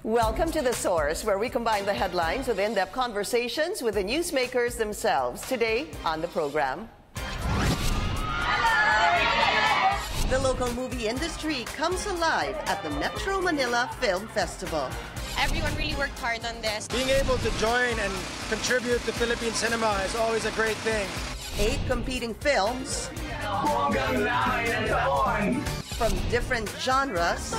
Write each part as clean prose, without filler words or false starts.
Welcome to The Source, where we combine the headlines with in-depth conversations with the newsmakers themselves. Today on the program, the local movie industry comes alive at the Metro Manila Film Festival. Everyone really worked hard on this. Being able to join and contribute to Philippine cinema is always a great thing. 8 competing films from different genres,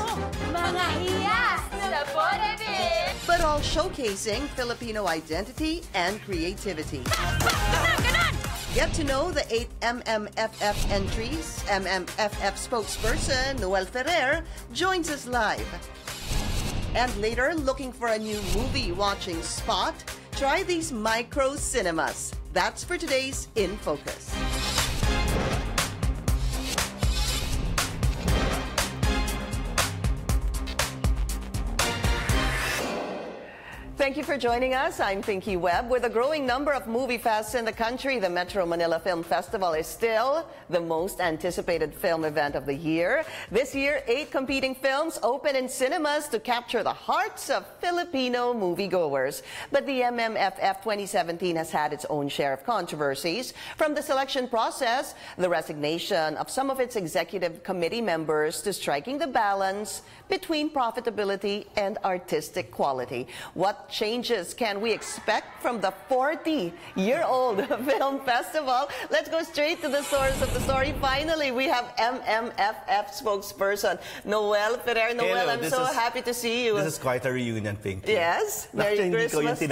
but all showcasing Filipino identity and creativity. Get to know the 8 MMFF entries. MMFF spokesperson Noel Ferrer joins us live. And later, looking for a new movie watching spot, try these micro cinemas. That's for today's In Focus. Thank you for joining us. I'm Pinky Webb. With a growing number of movie fests in the country, the Metro Manila Film Festival is still the most anticipated film event of the year. This year, 8 competing films open in cinemas to capture the hearts of Filipino moviegoers. But the MMFF 2017 has had its own share of controversies. From the selection process, the resignation of some of its executive committee members, to striking the balance between profitability and artistic quality. What changes can we expect from the 40-year-old film festival? Let's go straight to the source of the story. Finally, we have MMFF spokesperson Noel Ferrer. Noel, I'm so happy to see you. This is quite a reunion, Pinky. Yes. Merry Christmas to you.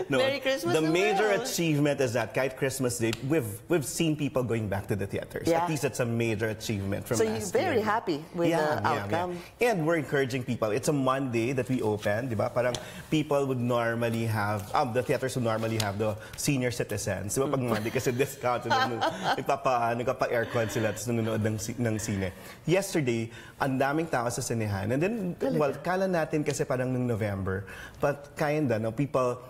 No, Merry Christmas, the Noel. major achievement is that kahit Christmas Day, we've seen people going back to the theaters. Yeah. At least it's a major achievement from so last you're very year. happy with the outcome. Yeah. And we're encouraging people. It's a Monday that we open, di ba? Parang people would normally have, the theaters would normally have the senior citizens. Di ba? Pag Monday kasi discount, nagpapa-aircon sila, tapos nanonood ng sine. Yesterday, ang daming tao sa sinehan. And then, well, kala natin kasi parang nung November, but kinda, no, people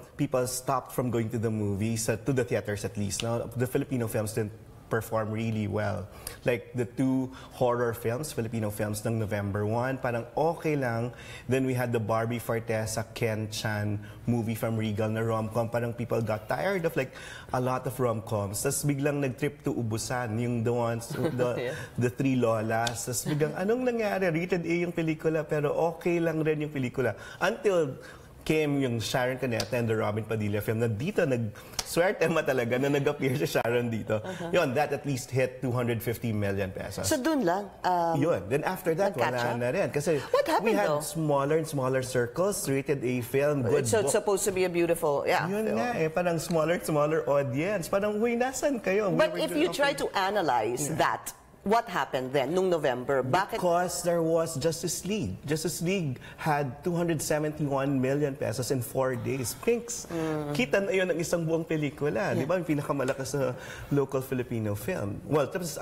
stopped from going to the movies, to the theaters at least. No? The Filipino films didn't perform really well. Like the 2 horror films, Filipino films ng November 1, parang okay lang. Then we had the Barbie Fortesa, Ken Chan movie from Regal na rom-com. Parang people got tired of like a lot of rom-coms. Tapos biglang nag-trip to Ubusan, yung the 3 Lolas. Tapos biglang anong nangyari? Rated A yung pelikula pero okay lang rin yung pelikula. Until came yung Sharon Cuneta and the Robin Padilla film na dito nag-swerte talaga na nag-appear si Sharon dito. Yun, that at least hit 250 million pesos. So dun lang? Yun. Then after that, wala na rin. Kasi what happened, we had though? smaller and smaller circles, rated A film, good So book. it's supposed to be a beautiful, Yun film. nga eh, parang smaller and smaller audience. Parang, huy, nasan kayo? But if you try to analyze that, what happened then, nung November? Bakit? Because there was Justice League. Justice League had 271 million pesos in 4 days. Pinks, kita na yun ng isang buong pelikula. Di ba? Yung pinakamalakas na local Filipino film. Well, tapos,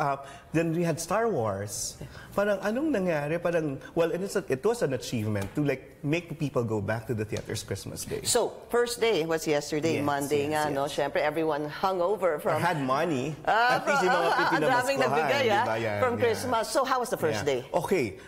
then we had Star Wars. Parang anong nangyari? Parang, well, and it was an achievement to like make people go back to the theaters Christmas Day. So, first day was yesterday, Yes, Monday yes, nga, yes. no? Siyempre, everyone hung over from... I had money. At least yung mga daming nagbigay, from Yeah. Christmas. So, how was the first day? Okay.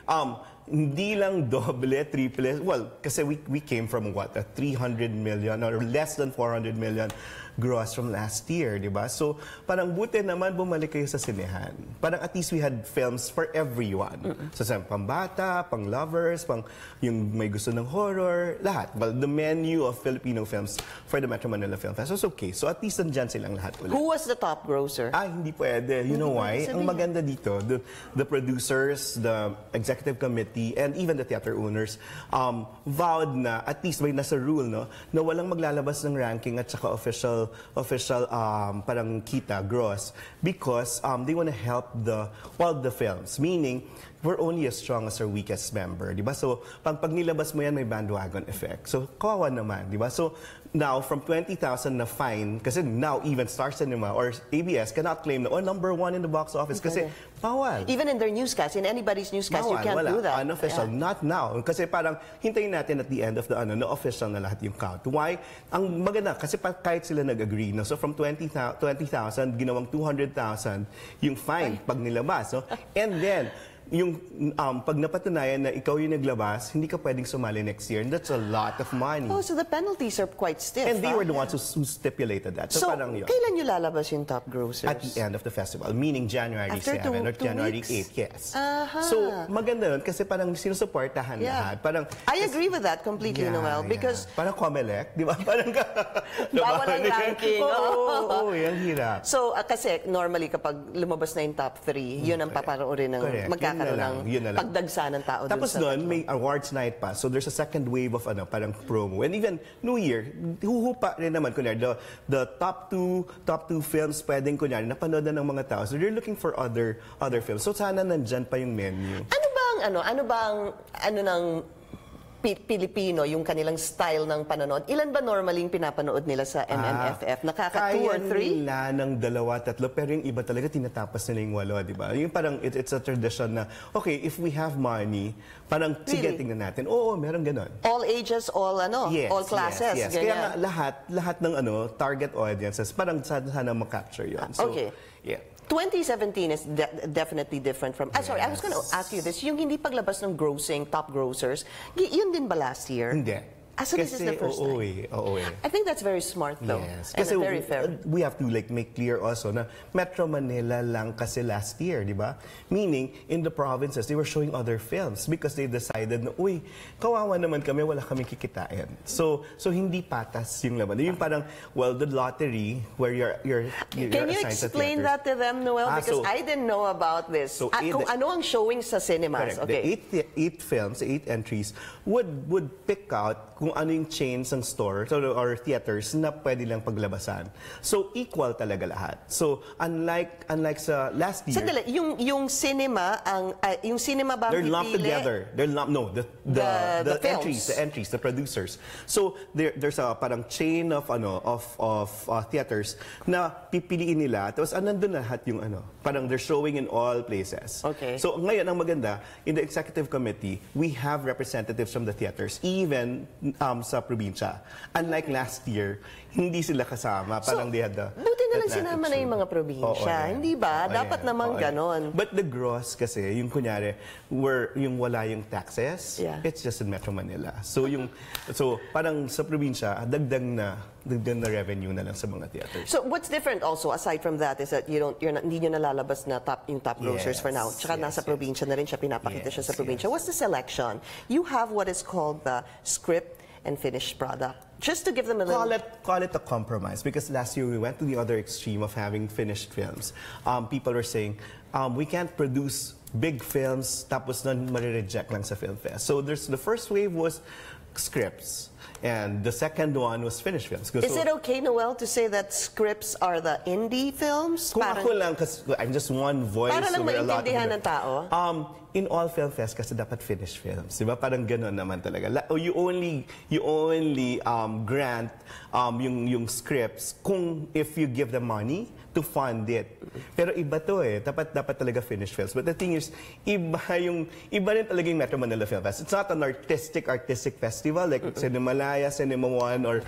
Hindi lang doble, triple. Well, kasi we came from what? A 300 million or less than 400 million gross from last year, di ba? So, parang buti naman bumalik kayo sa sinehan. Parang at least we had films for everyone. So, pang-bata, pang-lovers, yung may gusto ng horror, lahat. Well, the menu of Filipino films for the Metro Manila Film Festival was okay. So, at least nandyan silang lahat ulit. Who was the top grosser? Hindi pwede. You know why? Ang maganda dito, the producers, the executive committee, and even the theater owners vowed na, at least may nasa rule, no, na walang maglalabas ng ranking at saka official parang kita, gross, because they want to help all the films. Meaning, we're only as strong as our weakest member, di ba? So, pag nilabas mo yan, may bandwagon effect. So, kawawa naman, di ba? So, now, from 20,000 na fine, kasi now even Star Cinema or ABS cannot claim na, number 1 in the box office, kasi bawal. Even in their newscast, in anybody's newscast, you can't do that. Unofficial, not now. Kasi parang hintayin natin at the end of the na official na lahat yung count. Why? Ang maganda, kasi kahit sila nag-agree, no? So from 20,000, ginawang 200,000 yung fine pag nilabas. No? And then, pag napatunayan na ikaw yung naglabas, hindi ka pwedeng sumali next year. And that's a lot of money. Oh, so the penalties are quite stiff. And they were the ones who stipulated that. So, parang yun. kailan nyo lalabas yung top grossers? At the end of the festival, meaning January After 7 or two January weeks? 8, yes. Aha. So, maganda yun kasi parang sinusuportahan lahat. Parang, I agree with that completely, Noel, because... Parang Comelec, di ba? Parang bawal ang ranking. Oo, yan hirap. So, kasi normally kapag lumabas na yung top 3, yun ang papanoorin ng magkakaroon ng pagdagsa ng tao. Tapos noon, may awards night pa. So there's a second wave of parang promo. And even New Year, huhupa rin naman, kunyari, the top two films pwedeng, kunyari, napanood na ng mga tao. So they're looking for other films. So sana nandyan pa yung menu. Ano bang Pilipino, yung kanilang style ng panonood? Ilan ba normally yung pinapanood nila sa MMFF? Nakaka 2 or 3? Kaya nila ng 2, 3, pero yung iba talaga tinatapos nila yung 8, di ba? Yung parang it's a tradition na, okay, if we have money, parang sige, tingnan natin. Oo, meron ganon. All ages, all classes. Yes. Kaya nga lahat ng target audiences, parang sana ma-capture yun. So, okay. Yeah. 2017 is definitely different from... Sorry, I was going to ask you this. Yung hindi paglabas ng top grossers, yun din ba last year? Hindi. So this is the first time. Oo eh. I think that's very smart though. Yes. And Kasi very fair. We have to make clear also na Metro Manila lang kasi last year, di ba? Meaning, in the provinces, they were showing other films because they decided na, uy, kawawa naman kami, wala kaming kikitain. So hindi patas yung laban. Yung parang, well, the lottery where you're Can you explain that to them, Noel? Because I didn't know about this. So kung ano ang showing sa cinemas. Correct. Okay. The eight films, 8 entries, would pick out kung ano yung chains ng store or theaters na pwede lang paglabasan. So, equal talaga lahat. So, unlike sa last year... Sandali, yung cinema, yung cinema ba they're lumped together. They're lumped, no, the entries, the producers. So, there's a parang chain of theaters na pipiliin nila. Tapos, nandun lahat yung parang they're showing in all places. Okay. So, ngayon, ang maganda, in the executive committee, we have representatives from the theaters, even sa probinsya. Unlike last year, hindi sila kasama. Parang they had the... Buti na lang sinama na yung mga probinsya. Hindi ba? Dapat naman ganon. But the gross kasi, yung kunyari, yung wala yung taxes, it's just in Metro Manila. So parang sa probinsya, dagdag na revenue na lang sa mga theaters. So what's different also, aside from that, is that hindi nyo nalalabas na yung top grossers for now. Tsaka nasa probinsya na rin siya, pinapakita siya sa probinsya. What's the selection? You have what is called the script and finished product. Just to give them a little... Call it a compromise, because last year we went to the other extreme of having finished films. People were saying, we can't produce big films tapos na marireject lang sa film fest. So the first wave was scripts. And the second one was finished films. Is it okay, Noel, to say that scripts are the indie films? Kung ako lang, kasi I'm just one voice para lang over a lot of maintindihan ng tao? In all film fest kasi dapat finished films, di ba? Parang gano'n naman talaga. You only grant yung scripts if you give them money to fund it. Pero iba to dapat talaga finished films. But the thing is, iba rin talaga yung Metro Manila Film Fest. It's not an artistic festival like Cinemalaya, Cinema One, or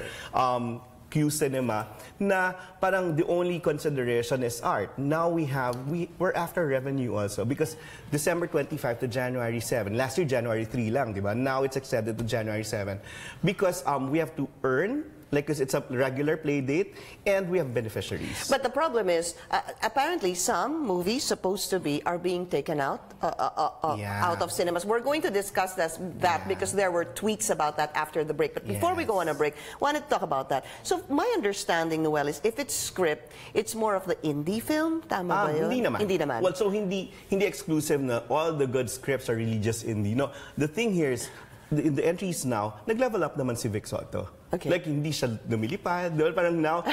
Q Cinema, na parang the only consideration is art. Now we're after revenue also, because December 25 to January 7. Last year, January 3 lang, di ba? Now it's extended to January 7. Because we have to earn, because it's a regular play date, and we have beneficiaries. But the problem is, apparently some movies supposed to be are being taken out of cinemas. We're going to discuss that because there were tweets about that after the break. But before we go on a break, I wanted to talk about that. So my understanding, Noel, is if it's script, it's more of the indie film? Tama ba yun? Hindi naman. Well, so hindi exclusive na all the good scripts are really just indie. No, the thing here is, in the entries now, nag-level up naman si Vic Soto. Okay. Like, hindi siya lumilipad. Parang now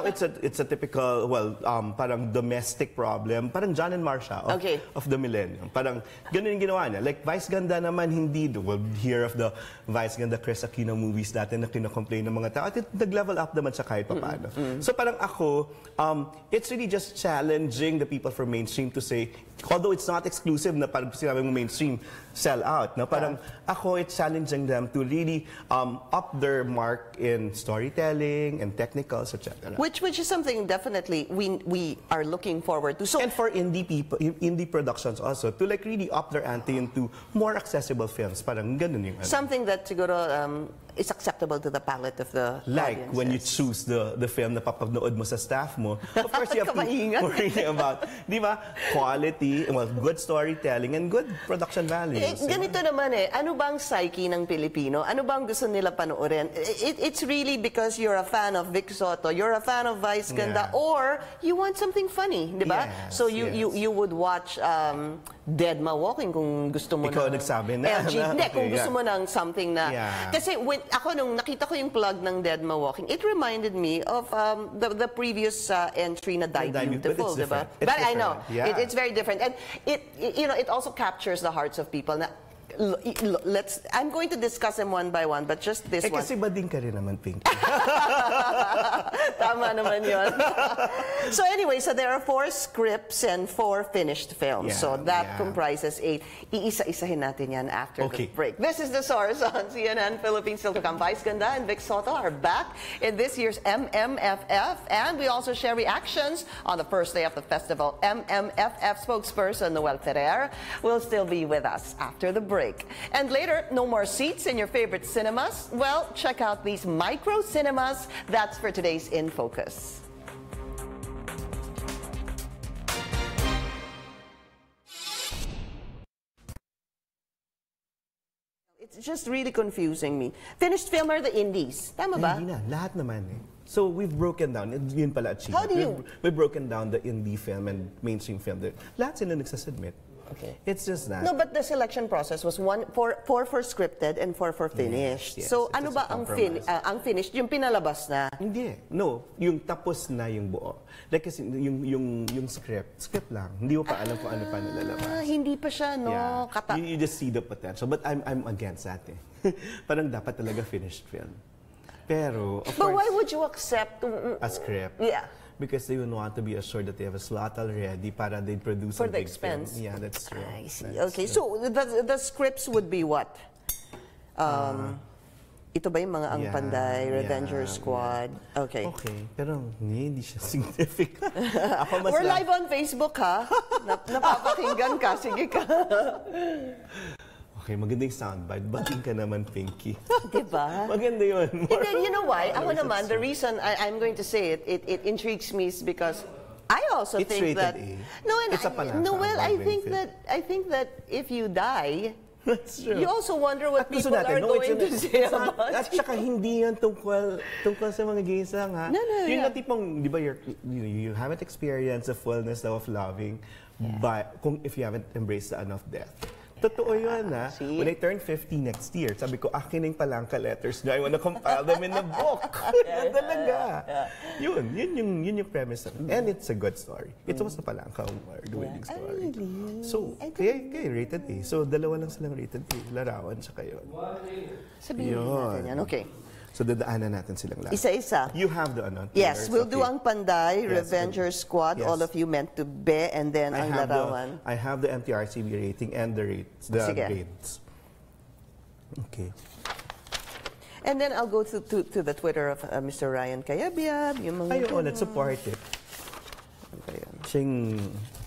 it's a typical, parang domestic problem. Parang John and Marcia of the millennium. Parang ganun yung ginawa niya. Like, Vice Ganda naman, hindi. We'll hear of the Vice Ganda, Chris Aquino movies dati na kinocomplain ng mga tao. At nag-level up naman siya kahit paano. So parang ako, it's really just challenging the people from mainstream to say, although it's not exclusive na parang sinabi mo mainstream, sell out. No? Parang ako, it's challenging them to really up their mark mark in storytelling and technicals, etc. Which is something definitely we are looking forward to. So, and for indie productions also, to like really up their ante into more accessible films. Parang ganun yung something that siguro is acceptable to the palate of the like audiences. when you choose the film na papanood mo sa staff mo, of course you have to worry about, di ba, quality, well, good storytelling and good production values. Ganito naman ano bang psyche ng Pilipino? Ano bang gusto nila panoorin? It's really because you're a fan of Vic Soto, you're a fan of Vice Ganda, or you want something funny, di ba? Yes, so you would watch Deadma Walking kung gusto mo Ikaw nagsabi na. kung gusto mo ng something na. Kasi ako nung nakita ko yung plug ng Deadma Walking, it reminded me of the previous entry na Die Beautiful, di ba? But I know, it's very different. And it also captures the hearts of people. Na, I'm going to discuss them one by one, but just this one. Kasi bading ka rin naman, Pinky. Tama naman yun. So anyway, so there are 4 scripts and 4 finished films. So that comprises 8. Iisa-isahin natin yan after the break. This is The Source on CNN Philippines. Still to come, Vice Ganda and Vic Soto are back in this year's MMFF. And we also share reactions on the first day of the festival. MMFF spokesperson Noel Ferrer will still be with us after the break. And later, no more seats in your favorite cinemas? Well, check out these micro cinemas. That's for today's In Focus. It's just really confusing me. Finished film are the indies. Tama ba? Hindi na, lahat naman So we've broken down, yun pala achievement. How do you? We've broken down the indie film and mainstream film. Lahat sila nagsasubmit. Okay. It's just that. No, but the selection process was 4 for scripted and 4 for finished. Yes, so it ano was ba a ang finished? Yung pinalabas na? Hindi. No, yung tapos na yung buo. Like kasi yung script lang. Hindi mo pa alam kung ano pa nalalabas. Hindi pa siya, no? Yeah. You just see the potential. But I'm against that Parang dapat talaga finished film. Pero, of But course, why would you accept a script? Yeah. Because they would want to be assured that they have a slot already para they produce For a the big expense. film. Yeah, that's true. I see. That's Okay, true. so the scripts would be what? Ito ba yung mga Ang Panday, Revenger Squad? Okay. Okay, pero hindi siya significant. Ako mas We're live on Facebook, ha? Napapakinggan ka. Sige ka. Okay, maganda yung soundbite. Bating ka naman, Pinky. Diba? Maganda yun. You know why? Ako naman, the reason I'm going to say it intrigues me is because I also think that... A. No, and It's a palaka. No, well, I think that if you die... That's true. You also wonder what people are going to say about you. At saka hindi yan tungkol sa mga gays lang, ha? No, Yung na tipong, di ba, you haven't experienced the fullness of loving, but if you haven't embraced the of death. Totoo yun, ha? When I turn 50 next year, sabi ko, akin yung palangka letters na I wanna compile them in a book. Talaga. Yun yung premise. And it's a good story. It's also palangka or the winning story. Really? So, kaya rated A. So, dalawa lang silang rated A. Larawan, tsaka yun. Sabihin natin yan. Okay. So, dadaanan natin silang lahat. Isa-isa. You have the ano? Yes, we'll do Ang Panday, Revenger Squad, Yes. all of you meant to be, and then Ang Larawan. I have the MTRCB rating and the grades. Okay. And then I'll go to the Twitter of Mr. Ryan Cayabyab. Ayun, let's support it.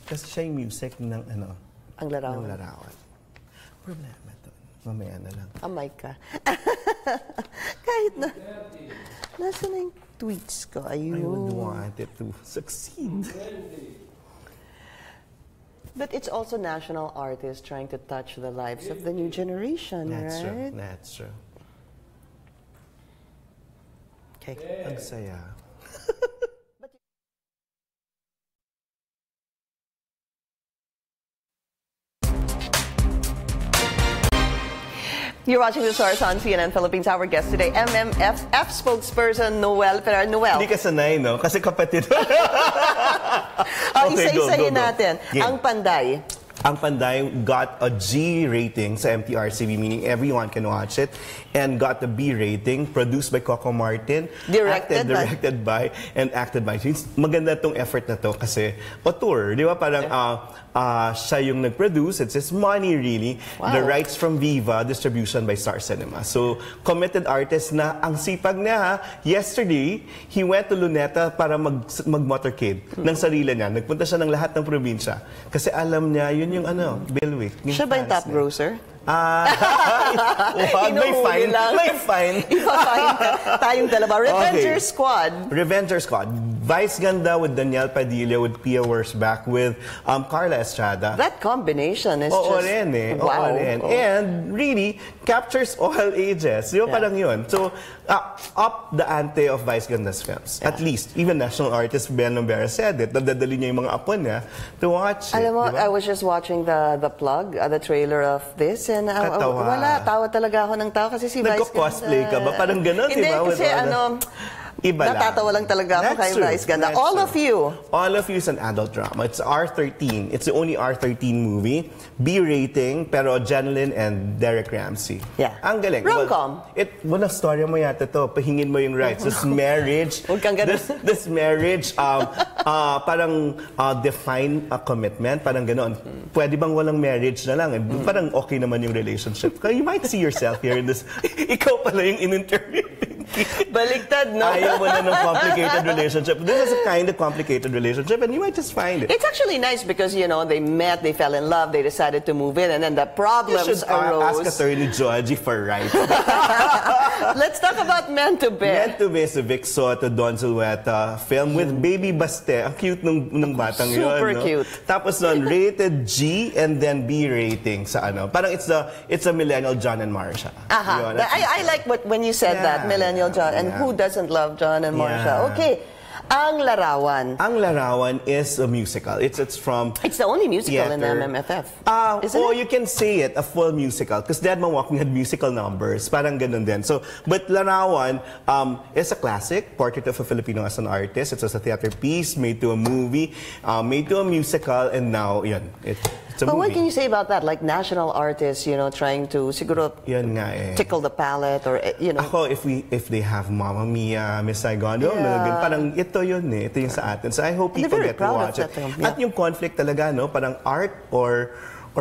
Kasi siya yung music ng Ang Larawan. Ng Larawan. Problema to. Mamaya na lang. Amay ka. Kahit na. Nasa na yung tweets ko? Ayun. I would want it to succeed. But it's also national artists trying to touch the lives of the new generation, That's right? true. That's true. Okay. Ang saya. You're watching The Source on CNN Philippines. Our guest today, MMFF spokesperson Noel Ferrer. Noel. Hindi ka sanay, no? Kasi kapatid. Isa-isahin natin. Game. Ang Panday. Ang Panday got a G rating sa MTRCB, meaning everyone can watch it, and got a B rating, produced by Coco Martin, directed by, and acted by. Maganda tong effort na to kasi auteur, di ba? Parang siya yung nag-produce, it's his money really. Wow. The rights from Viva, distribution by Star Cinema. So, committed artist na ang sipag niya ha. Yesterday, he went to Luneta para mag-motorcade ng sarili niya. Nagpunta siya ng lahat ng probinsya. Kasi alam niya, yun yung Bill Wick. Siya ba yung top grosser? May fine. May fine. Ipa-fine ka. Tayong dalawa. Revenger Squad. Revenger Squad. Vice Ganda with Danielle Padilla, with Pia Wurzbach, with Carla Estrada. That combination is Oo just... rin eh. Wow. Oo rin. And really, captures all ages. Yung parang yun. So, up the ante of Vice Ganda's films. At least, even national artist Ben Lombera said it. Nadadali niya yung mga apo niya to watch it. Alam mo, diba? I was just watching the plug, the trailer of this, and wala, tawa talaga ako ng tawa kasi si Vice Ganda. Nagko-cosplay ka ba? Parang gano'n, Hindi, diba? kasi Iba lang. natatawa lang talaga ako kay Vice Ganda. All of You. All of You is an adult drama. It's R13. It's the only R13 movie. B rating, pero Jeneline and Derek Ramsey. Yeah. Ang galing. Rom-com. Walang storya mo yata to. Pahingin mo yung rights. This marriage. Huwag kang ganun. This marriage, parang define a commitment. Parang gano'n. Pwede bang walang marriage na lang? Parang okay naman yung relationship. You might see yourself here in this. Ikaw pala yung in-interview. Baligtad, no? Ayaw mo na ng complicated relationship. This is a kind of complicated relationship and you might just find it. It's actually nice because, you know, they met, they fell in love, they decided to move in, and then the problems You should arose. ask Attorney Georgie for rights. Let's talk about Men to Be. Men to Be is a Vic Soto, Don Zulueta film with Baby Baste. Ang cute nung batang yun. Super no? cute. Tapos rated G and then B rating sa Parang it's a millennial John and Marsha. Yun, I like when you said that, millennial John. And who doesn't love John and Marsha? Okay. Ang Larawan. Ang Larawan is a musical. It's from... It's the only musical in the theater. MMFF. Isn't it? You can say it, a full musical. Because Dead Man Walking had musical numbers. Parang ganun din. So, but Larawan is a classic, portrait of a Filipino as an artist. It's a theater piece made to a movie, made to a musical, and now, yun, it's a But movie. what can you say about that? Like national artists, you know, trying to siguro Yun nga eh. tickle the palate or, you know. Ako, if they have Mamma Mia, Miss Saigon, parang ito yun eh. Ito yung sa atin. So I hope people get to watch it. At yung conflict talaga, no? Parang art or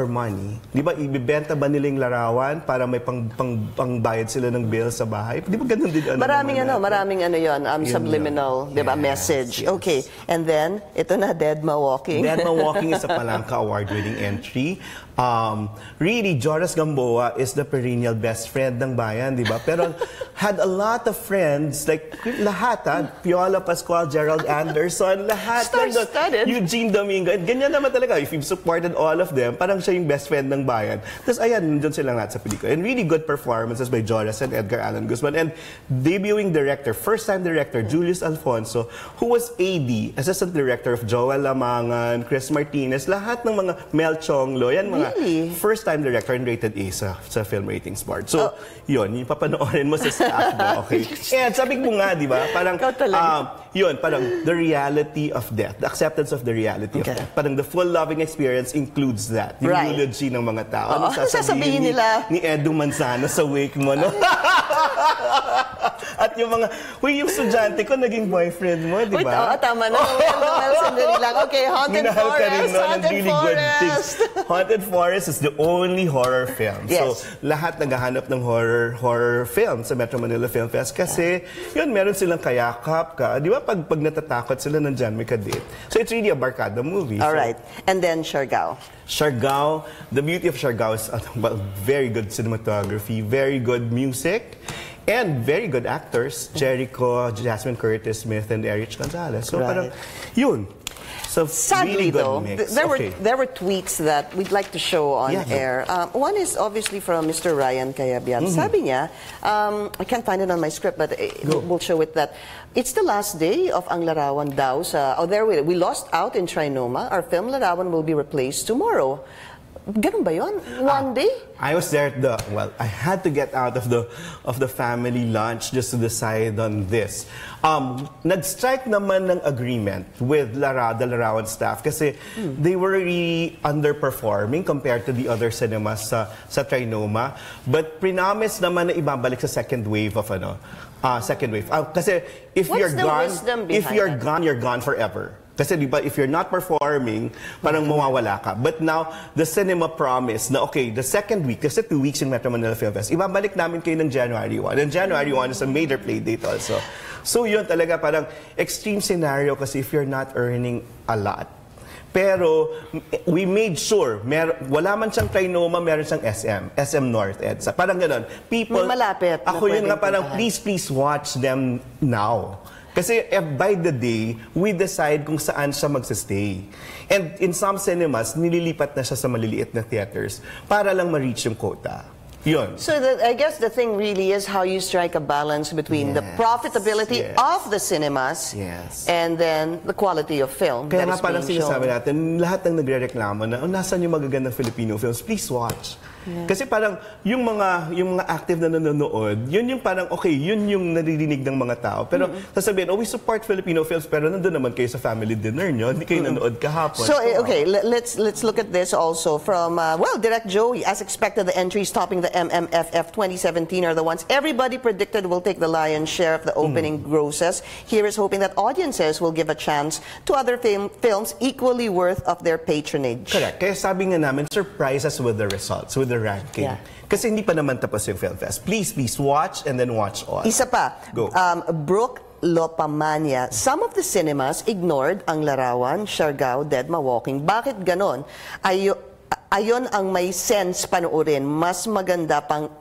money. Di ba, ibibenta ba nila yung larawan para may pangbayad sila ng bill sa bahay? Di ba ganun din? Maraming yun, subliminal, di ba, message. Okay, and then, ito na, Dead Ma Walking. Dead Ma Walking is a Palanca Award-winning entry. Really, Joras Gamboa is the perennial best friend ng bayan, di ba? Pero had a lot of friends, like lahat, Piola Pascual, Gerald Anderson, lahat. Star-studded. Eugene Domingo. And ganyan naman talaga. If you've supported all of them, parang siya yung best friend ng bayan. Tapos ayan, nandun silang lahat sa pelikula. And really good performances by Joras and Edgar Allan Guzman. And debuting director, first-time director, Julius Alfonso, who was AD, assistant director of Joel Lamangan, Chris Martinez, lahat ng mga Mel Chonglo, yan mga first-time director and rated A sa Film Ratings Board. So, yun, yung papanoorin mo sa staff mo, okay? And sabi mo nga, di ba, parang, yun, parang the reality of death, the acceptance of the reality of death. Parang the full loving experience includes that. Yung eulogy ng mga tao. Ano sasabihin nila? Ni Edu Manzano sa wake mo, no? At yung mga, yung estudyante ko, naging boyfriend mo, di ba? Tama na. Sandali lang. Okay, Haunted Forest. Haunted Forest is the only horror film. Yes. So, lahat naghahanap ng horror film sa Metro Manila Film Fest kasi, yun, meron silang kayakap ka. Di ba, pag natatakot sila, nandyan may kadate. So, it's really a barkada movie. Alright. And then, Siargao. Siargao, the beauty of Siargao is very good cinematography, very good music, and very good actors. Jericho, Jasmine Curtis Smith, and Erich Gonzalez. So, parang, yun. So, sadly, really though, there were tweets that we'd like to show on air. One is obviously from Mr. Ryan Cayabian. Sabi niya, I can't find it on my script, but we'll show it that it's the last day of Ang Larawan daw. We lost out in Trinoma. Our film Larawan will be replaced tomorrow. Ganun ba yun? One day? I was there I had to get out of the family lunch just to decide on this. Nag-strike naman ng agreement with the Larawan staff kasi they were really underperforming compared to the other cinemas sa Trinoma. But promise naman na ibabalik sa second wave of second wave. Kasi if What's you're the gone, wisdom if behind you're it? gone, you're gone forever. Kasi di ba, if you're not performing, parang mawawala ka. But now, the cinema promised na, okay, the second week, kasi 2 weeks in Metro Manila Film Fest, ibabalik namin kayo ng January 1. And January 1 is a major play date also. So yun talaga, parang extreme scenario kasi if you're not earning a lot. Pero, we made sure, wala man siyang Trinoma, meron siyang SM North EDSA. Parang ganon. People, may malapit. Ako yun nga, parang please watch them now. Kasi by the day, we decide kung saan siya magsistay. And in some cinemas, nililipat na siya sa maliliit na theaters para lang ma-reach yung quota. Yun. So I guess the thing really is how you strike a balance between the profitability of the cinemas and then the quality of film. Kaya nga parang sinasabi natin, lahat ng nagre-reklamo na, nasan yung magagandang Filipino films, please watch. Kasi parang yung mga active na nanonood, yun yung parang okay, yun yung naririnig ng mga tao. Pero sasabihin, we support Filipino films, pero nandun naman kayo sa family dinner nyo, hindi kayo nanood kahapon. So okay, let's look at this also from Direct Joey. As expected, the entries topping the MMFF 2017 are the ones everybody predicted will take the lion's share of the opening grosses. Here is hoping that audiences will give a chance to other films equally worth of their patronage. Correct. Kaya sabi nga namin, surprise us with the results, with the ranking. Kasi hindi pa naman tapos yung film fest. Please watch and then watch all. Isa pa. Go. Brooke Lopamania. Some of the cinemas ignored ang Larawan, Siargao, Dedma Walking. Bakit ganon? Ayon ang may sense panoorin, mas maganda pang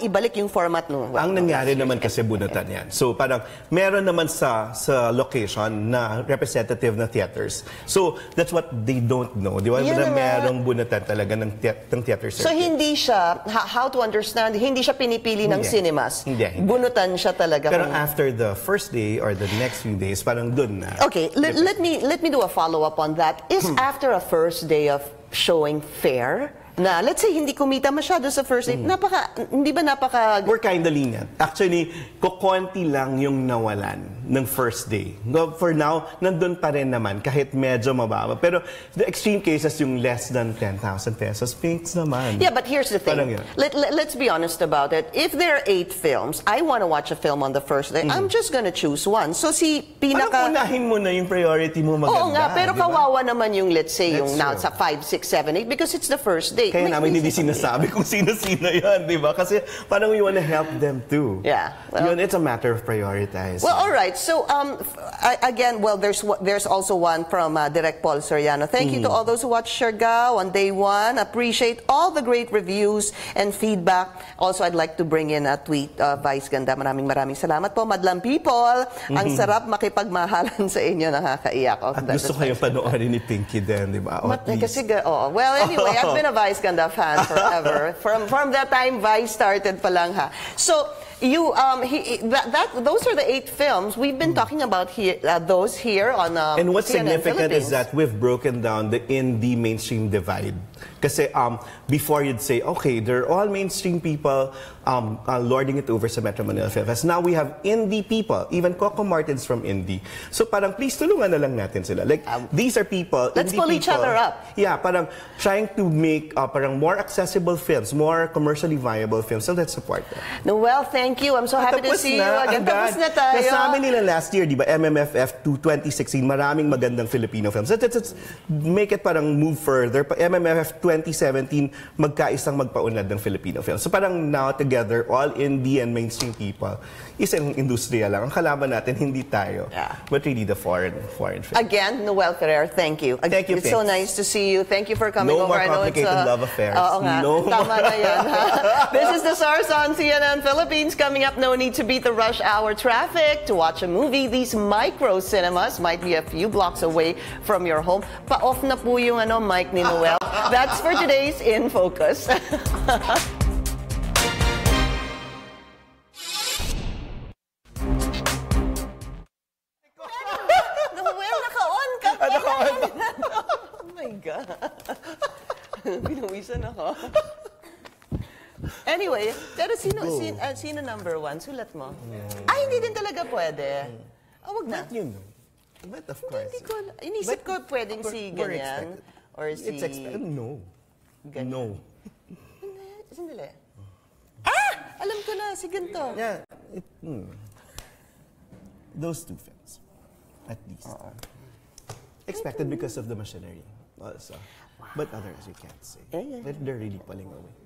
ibalik yung format no. Ang nangyari naman kasi bunutan yan. So parang meron naman sa location na representative na theaters. So that's what they don't know. Di ba? Merong bunutan talaga ng theater circuit. So hindi siya, how to understand, hindi siya pinipili ng cinemas. Hindi. Bunutan siya talaga. Pero after the first day or the next few days, parang dun na. Okay, let me do a follow-up on that. Is after a first day of showing fair na let's say hindi kumita masyado sa first day, hindi ba We're kind of lenient. Actually, kukonti lang yung nawalan ng first day. For now, nandun pa rin naman kahit medyo mababa. Pero the extreme cases yung less than 10,000 pesos, pinks naman. Yeah, but here's the thing. Let's be honest about it. If there are 8 films, I want to watch a film on the first day, I'm just gonna choose one. So parang unahin mo na yung priority mo maganda. Oo nga, pero diba? Kawawa naman yung let's say yung nasa 5, 6, 7, 8 because it's the first day. Kaya namin hindi sinasabi kung sino-sino yan, di ba? Kasi parang we wanna help them too. Yeah. Well, it's a matter of prioritizing. Well, all right. So, again, there's also one from Direct Paul Soriano. Thank you to all those who watched Siargao on day 1. Appreciate all the great reviews and feedback. Also, I'd like to bring in a tweet, Vice Ganda. Maraming salamat po, madlang people. Ang sarap makipagmahalan sa inyo, nakakaiyak. At gusto kayo panoorin ni Pinky din, di ba? Kasi, well, anyway, I've been a Vice Ganda fan forever. From that time, Vice started pa lang ha. So, those are the 8 films we've been talking about here. Those here on and what's CNN significant Philippines. is that we've broken down the indie mainstream divide. Kasi before you'd say, okay, they're all mainstream people lording it over sa Metro Manila Film Fest. Now we have indie people, even Coco Martin's from indie. So parang please tulungan na lang natin sila. Like these are people, let's pull each other up. Yeah, parang trying to make parang more accessible films, more commercially viable films. So let's support them. Noel, thank you. I'm so happy to see you again. Tapos na tayo. Nasabi nila last year, di ba, MMFF 2016, maraming magandang Filipino films. Let's make it parang move further. MMFF 2017, magkaisang magpaunlad ng Filipino films. So parang now together, all indie and mainstream people, isang industriya lang. Ang kalaban natin, hindi tayo. But really the foreign films. Again, Noel Ferrer, thank you. Thank you, It's so nice to see you. Thank you for coming over. No more complicated love affairs. Oo nga. No Tama na yan. This is the SARS on CNN Philippines. Coming up, no need to beat the rush hour traffic to watch a movie. These micro cinemas might be a few blocks away from your home. Pa-off na po yung mic ni Noel. That's for today's In Focus. Noel, naka-on ka. Naka-on. Oh my God. Anyway, pero sino number one? Sulat mo. Ay, hindi din talaga pwede. Wag na. But you know. But of course. Hindi ko, inisip ko pwedeng si ganyan. Or si... It's expected. No. Ganyan. No. Sandali. Alam ko na, si ganito. Yeah. Those two films. At least. Expected because of the machinery. Also. But others, you can't say. They're really pulling away.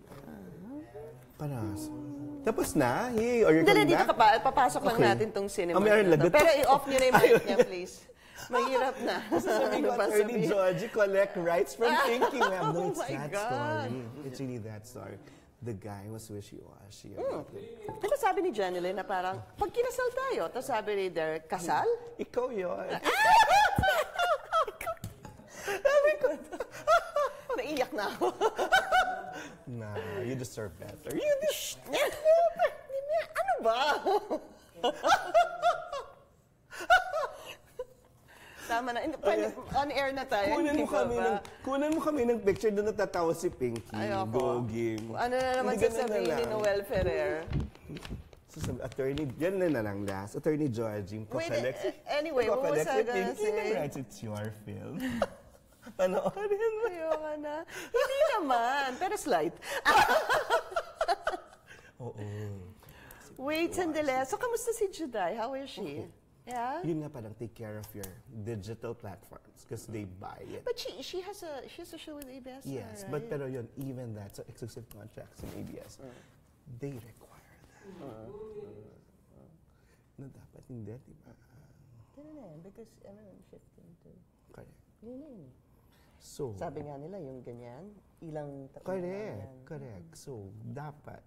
Panas. Tapos na? Hey, are you Dali, coming dito back? papasok lang natin tong cinema. Lagot. Pero i-off nyo na yung mic niya, please. Mahirap na. Sabi ko, Attorney Georgie, collect rights from Pinky Web. No, it's my that God. story. It's really that story. The guy was wishy-washy. Diba sabi ni Jeneline na parang, pag kinasal tayo, tapos sabi ni Derek, kasal? Ikaw yun. Sabi ko, naiyak na ako. Nah, you deserve better. You deserve Ano ba? Tama na. On air na tayo. Kunan mo kami ng picture doon natatawa si Pinky. Ayoko. Go game. Ano na naman sasabihin ni Noel Ferrer? Attorney, yan na lang last. Attorney Georgie, anyway, what was I gonna say? It's your film. Panoorin mo. Ayoko na. Hindi naman, pero slight. Oo. Wait, sandali. So, kamusta si Juday? How is she? Okay. Yeah? Yun nga palang take care of your digital platforms because they buy it. But she has a show with ABS. Yes, right? but pero yun, even that, so exclusive contracts in ABS, they require that. Na dapat hindi, di ba? Because I'm shifting to... Correct. Yun. So, Sabi nga nila, yung ganyan, ilang taon correct. So, dapat,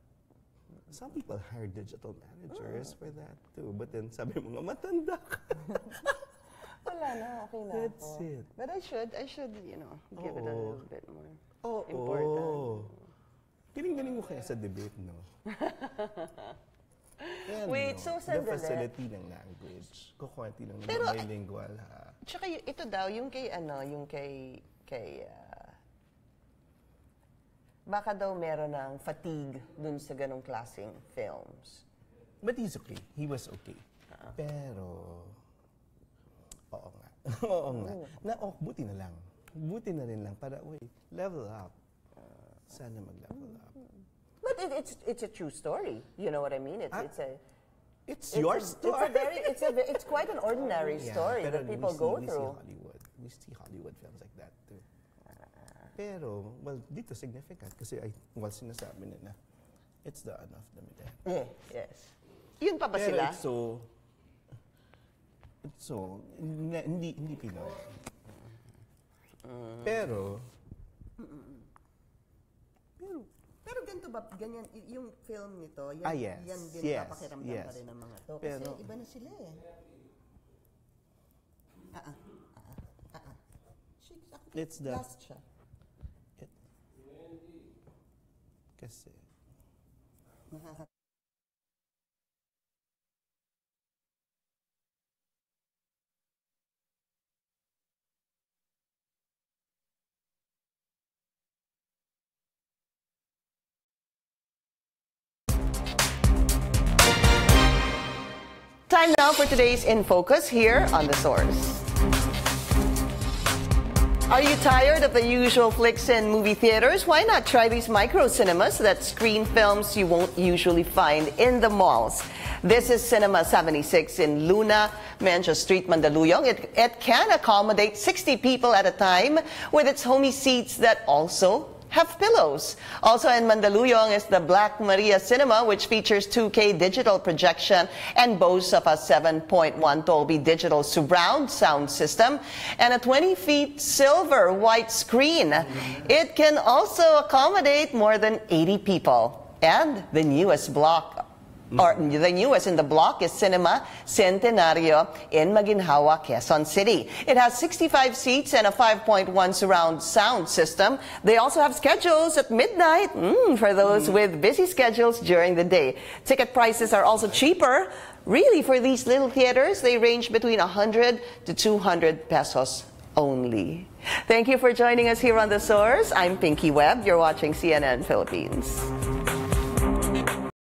some people hire digital managers for that too. But then, sabi mo nga, matanda ka. Wala na, okay na That's ako. it. But I should, give it a little bit more Oo. important. Galing-galing mo kaya sa debate, no? Yan, Wait, so the sandali. facility ng language. Kukunti lang Pero, ng bilingual, ha? Tsaka ito daw, yung kay baka daw meron ng fatigue dun sa ganong klaseng films. But he's okay. He was okay. Pero, oo nga. Oo nga. Buti na lang. Buti na rin lang para, level up. Sana mag-level up. But it's a true story. You know what I mean? It's your story. It's quite an ordinary story that people go through. We see Hollywood films like that too. Pero, well, dito significant kasi sinasabi nila, it's the of the middle. Yes. Yun pa ba Pero sila? hindi Pinoy. Pero ganito ba, ganyan, yung film nito, yes, yan din yes, papakiramdam yes. pa rin ng mga to. Kasi Pero, iba na sila eh. It's the... Last siya. Kasi... Time now for today's In Focus here on The Source. Are you tired of the usual flicks in movie theaters? Why not try these micro cinemas that screen films you won't usually find in the malls? This is Cinema 76 in Luna, Mencha Street, Mandaluyong. It can accommodate 60 people at a time with its homey seats that also have pillows. Also in Mandaluyong is the Black Maria Cinema, which features 2K digital projection and boasts of a 7.1 Dolby digital surround sound system and a 20 feet silver white screen. It can also accommodate more than 80 people. And the newest the newest in the block is Cinema Centenario in Maginhawa, Quezon City. It has 65 seats and a 5.1 surround sound system. They also have schedules at midnight for those with busy schedules during the day. Ticket prices are also cheaper. Really, for these little theaters, they range between 100 to 200 pesos only. Thank you for joining us here on The Source. I'm Pinky Webb. You're watching CNN Philippines.